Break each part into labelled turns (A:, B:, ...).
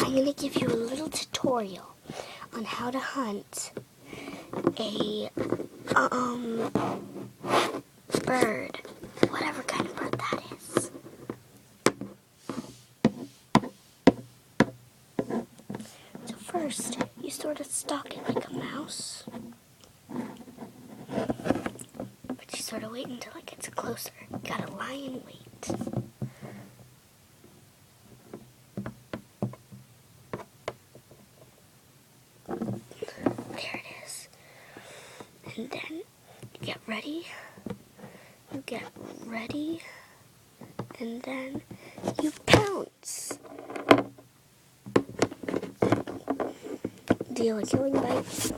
A: I'm going to give you a little tutorial on how to hunt a bird, whatever kind of bird that is. So first, you sort of stalk it like a mouse, but you sort of wait until it gets closer. You gotta lie and wait. There it is. And then you get ready. And then you pounce. Deal a killing bite.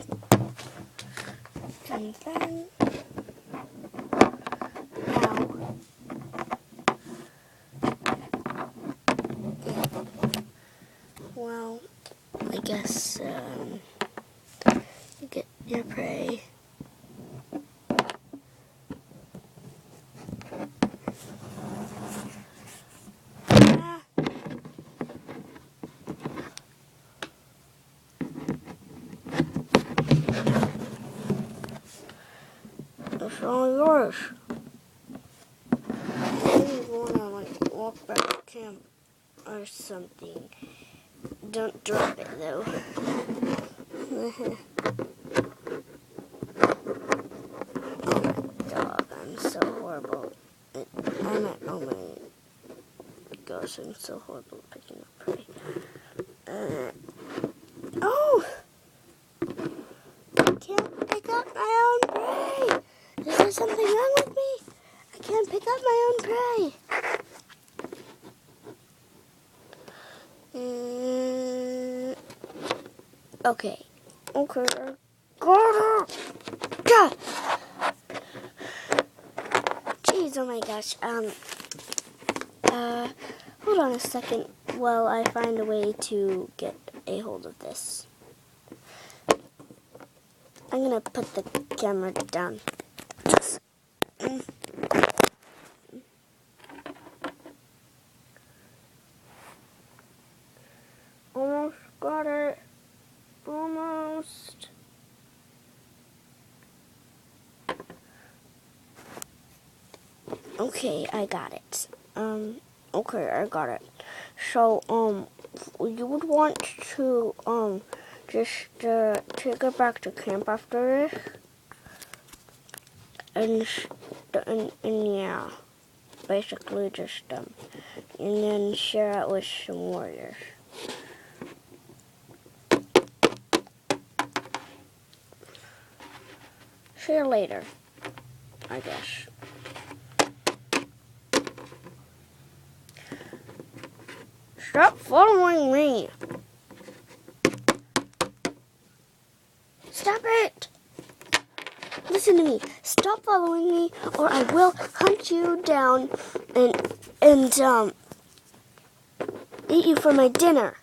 A: And then, well, I guess you get your prey. It's all yours. You wanna walk back to camp or something. Don't drop it though. Dog, I'm so horrible. Oh my gosh, I'm so horrible at picking up prey. Oh! I can't pick up my own prey! Is there something wrong with me? I can't pick up my own prey. Okay. Got it! God! Jeez, oh my gosh. Hold on a second while I find a way to get a hold of this. I'm gonna put the camera down. Almost got it. Almost. Okay, I got it. Okay, I got it. So, you would want to, just, take it back to camp after this. And yeah, basically just, and then share it with some warriors. See you later, I guess. Stop following me. Stop it. Listen to me. Stop following me or I will hunt you down and eat you for my dinner.